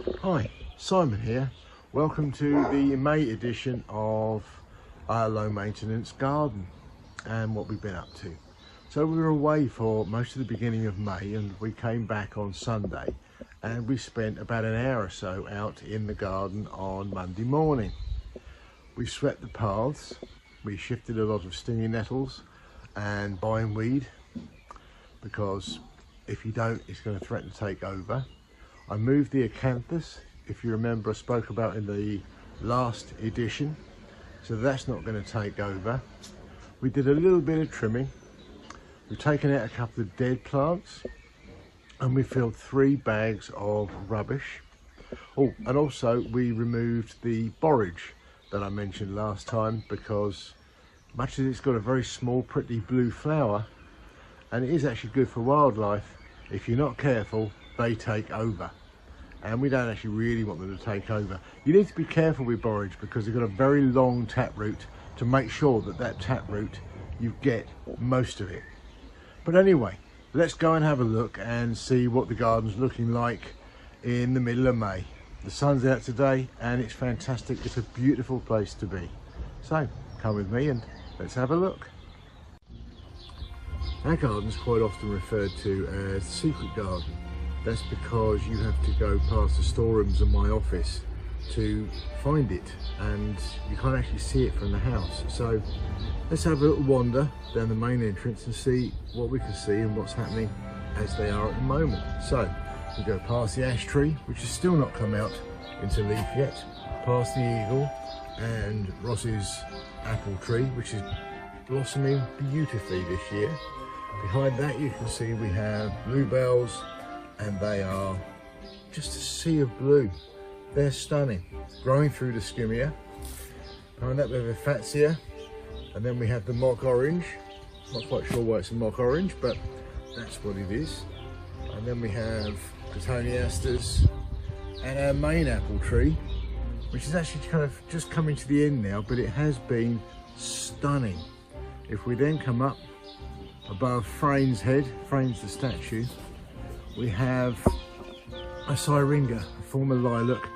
Hi, Simon here. Welcome to the May edition of our low maintenance garden and what we've been up to. So we were away for most of the beginning of May and we came back on Sunday and we spent about an hour or so out in the garden on Monday morning. We swept the paths, we shifted a lot of stinging nettles and bindweed because if you don't it's going to threaten to take over. I moved the acanthus, if you remember I spoke about in the last edition, so that's not going to take over. We did a little bit of trimming, we've taken out a couple of dead plants and we filled 3 bags of rubbish. Oh, and also we removed the borage that I mentioned last time because much as it's got a very small pretty blue flower and it is actually good for wildlife, if you're not careful they take over and we don't actually really want them to take over. You need to be careful with borage because they've got a very long taproot to make sure that that taproot you get most of it. But anyway, let's go and have a look and see what the garden's looking like in the middle of May. The sun's out today and it's fantastic. It's a beautiful place to be. So come with me and let's have a look. Our garden's quite often referred to as the secret garden. That's because you have to go past the storerooms of my office to find it and you can't actually see it from the house. So let's have a little wander down the main entrance and see what we can see and what's happening as they are at the moment. So we go past the ash tree, which has still not come out into leaf yet, past the eagle and Ross's apple tree, which is blossoming beautifully this year. Behind that you can see we have bluebells and they are just a sea of blue. They're stunning, growing through the skimia. Behind that we have a fatsia, and then we have the mock orange. Not quite sure why it's a mock orange, but that's what it is. And then we have cotoneasters and our main apple tree, which is actually kind of just coming to the end now, but it has been stunning. If we then come up above Frane's head, Frane's the statue, we have a syringa, a former lilac,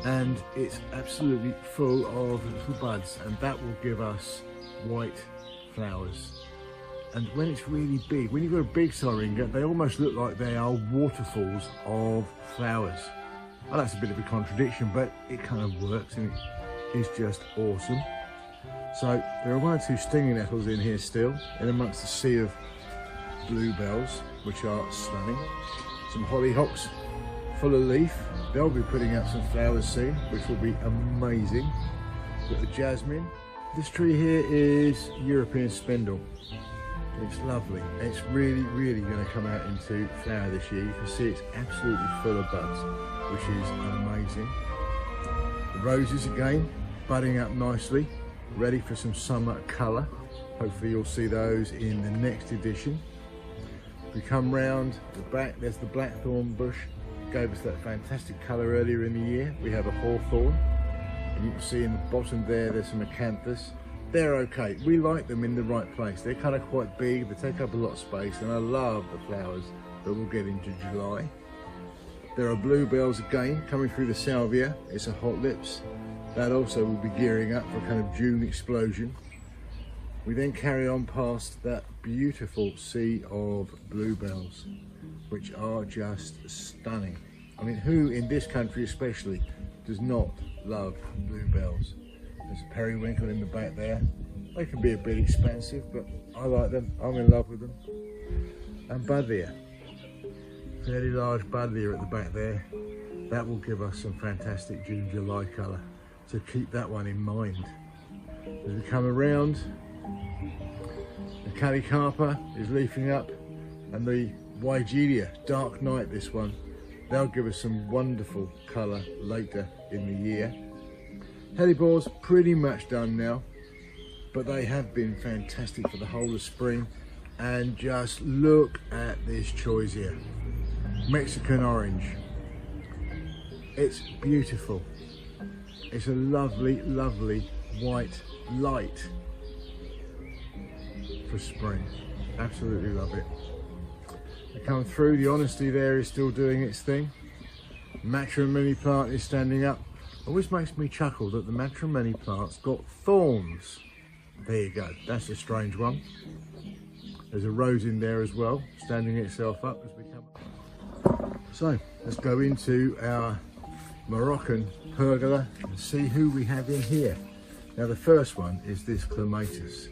and it's absolutely full of little buds, and that will give us white flowers. And when it's really big, when you've got a big syringa, they almost look like they are waterfalls of flowers. Well, that's a bit of a contradiction, but it kind of works and it is just awesome. So there are 1 or 2 stinging nettles in here still, in amongst the sea of bluebells, which are stunning. Some hollyhocks full of leaf. They'll be putting out some flowers soon, which will be amazing. Got the jasmine. This tree here is European spindle. It's lovely. It's really going to come out into flower this year. You can see it's absolutely full of buds, which is amazing. The roses again, budding up nicely, ready for some summer colour. Hopefully you'll see those in the next edition. We come round the back, there's the blackthorn bush, gave us that fantastic colour earlier in the year. We have a hawthorn, and you can see in the bottom there's some acanthus. They're okay, we like them in the right place. They're kind of quite big, they take up a lot of space, and I love the flowers that we'll get into July. There are bluebells again, coming through the salvia. It's a hot lips. That also will be gearing up for a kind of June explosion. We then carry on past that beautiful sea of bluebells, which are just stunning. I mean, who in this country especially does not love bluebells? There's a periwinkle in the back there. They can be a bit expensive, but I like them. I'm in love with them. And buddleia, fairly large buddleia at the back there. That will give us some fantastic June, July colour. So keep that one in mind. As we come around, the calicarpa is leafing up, and the Wygelia, dark night this one, they'll give us some wonderful colour later in the year. Hellebores pretty much done now, but they have been fantastic for the whole of spring. And just look at this choice here, Mexican orange. It's beautiful. It's a lovely white light for spring. Absolutely love it. They come through, the honesty there is still doing its thing. matrimony plant is standing up. Always makes me chuckle that the matrimony plant's got thorns. There you go, that's a strange one. There's a rose in there as well, standing itself up as we come. So let's go into our Moroccan pergola and see who we have in here. Now the first one is this clematis.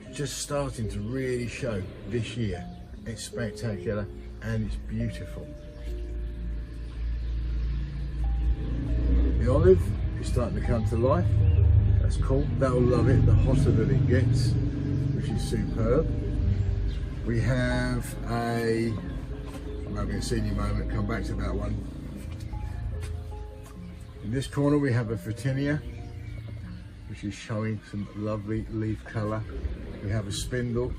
It's just starting to really show this year. It's spectacular and it's beautiful. The olive is starting to come to life. That's cool. That'll love it the hotter that it gets, which is superb. We have I'm having a senior moment, come back to that one. In this corner we have a Photinia, which is showing some lovely leaf colour. We have a spindle.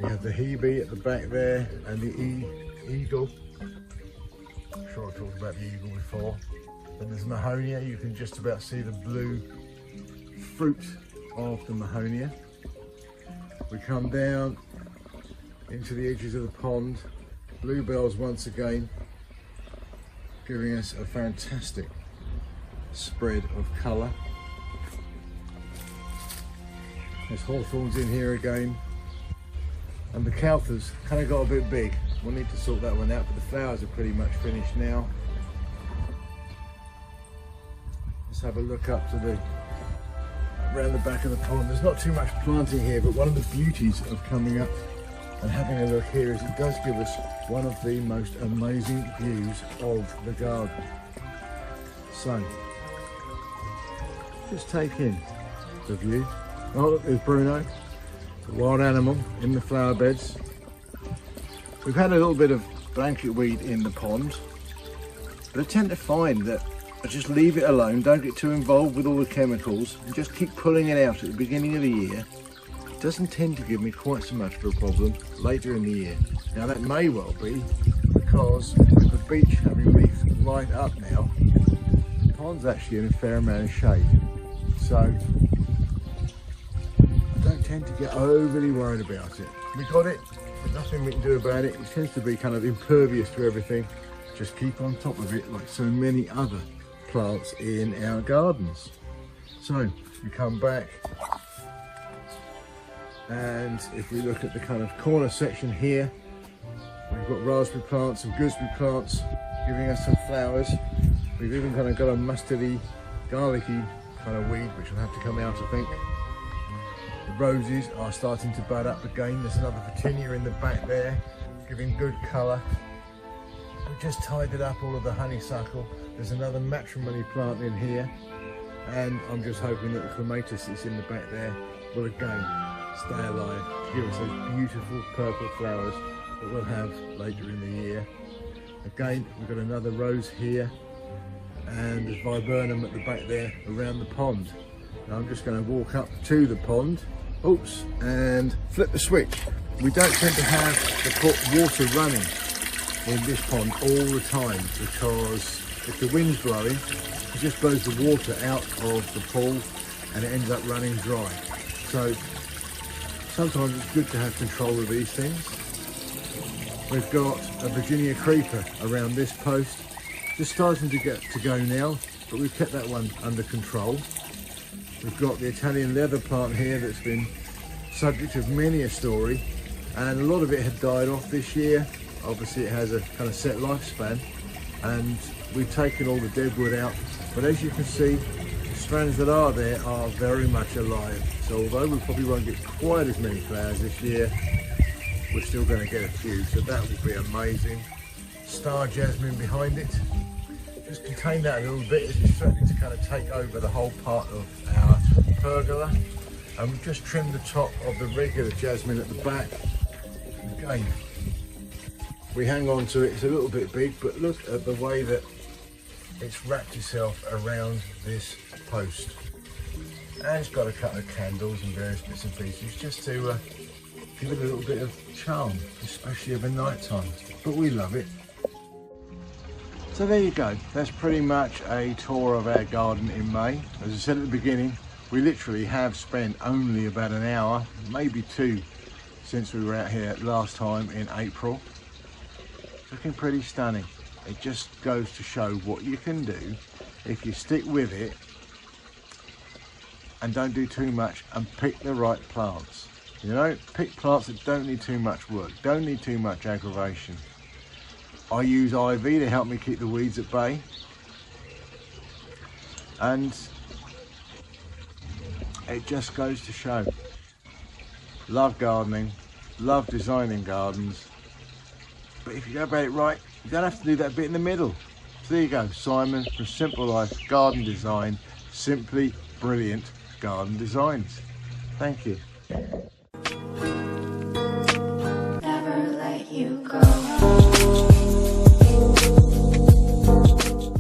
We have the hebe at the back there and the eagle. I'm sure I talked about the eagle before. And there's Mahonia. You can just about see the blue fruit of the Mahonia. We come down into the edges of the pond. Bluebells once again, giving us a fantastic spread of colour. There's hawthorns in here again. And the acanthus kind of got a bit big. We'll need to sort that one out, but the flowers are pretty much finished now. Let's have a look up to around the back of the pond. There's not too much planting here, but one of the beauties of coming up and having a look here is it does give us one of the most amazing views of the garden. So, just take in the view. Oh look, there's Bruno, the wild animal in the flower beds. We've had a little bit of blanket weed in the pond, but I tend to find that I just leave it alone, don't get too involved with all the chemicals, and just keep pulling it out at the beginning of the year. It doesn't tend to give me quite so much of a problem later in the year. Now that may well be because with the beach having leafed right up now, the pond's actually in a fair amount of shade. So I don't tend to get overly worried about it. We got it, there's nothing we can do about it. It tends to be kind of impervious to everything. Just keep on top of it like so many other plants in our gardens. So we come back, and if we look at the kind of corner section here, we've got raspberry plants and gooseberry plants giving us some flowers. We've even kind of got a mustardy, garlicky kind of weed which will have to come out, I think. The roses are starting to bud up again. There's another Photinia in the back there giving good colour. We've just tidied up all of the honeysuckle. There's another matrimony plant in here, and I'm just hoping that the clematis that's in the back there will again stay alive to give us those beautiful purple flowers that we'll have later in the year. Again, we've got another rose here, and there's viburnum at the back there around the pond. Now I'm just going to walk up to the pond, oops, and flip the switch. We don't tend to have the water running in this pond all the time, because if the wind's blowing, it just blows the water out of the pool and it ends up running dry. So sometimes it's good to have control of these things. We've got a Virginia creeper around this post, just starting to get to go now, but we've kept that one under control. We've got the Italian leather plant here that's been subject of many a story, and a lot of it had died off this year. Obviously it has a kind of set lifespan, and we've taken all the dead wood out, but as you can see, the strands that are there are very much alive. So although we probably won't get quite as many flowers this year, we're still going to get a few, so that will be amazing. Star jasmine behind it. Just contain that a little bit as it's starting to kind of take over the whole part of our pergola. And we've just trimmed the top of the regular jasmine at the back. Again, we hang on to it, it's a little bit big, but look at the way that it's wrapped itself around this post. And it's got a couple of candles and various bits and pieces just to give it a little bit of charm, especially over night time, but we love it. So there you go, that's pretty much a tour of our garden in May. As I said at the beginning, we literally have spent only about an hour, maybe two, since we were out here last time in April. Looking pretty stunning. It just goes to show what you can do if you stick with it and don't do too much and pick the right plants. You know, pick plants that don't need too much work, don't need too much aggravation. I use ivy to help me keep the weeds at bay. And it just goes to show. Love gardening, love designing gardens. But if you go about it right, you don't have to do that bit in the middle. So there you go, Simon from Simple Life Garden Design. Simply brilliant garden designs. Thank you. Never let you go.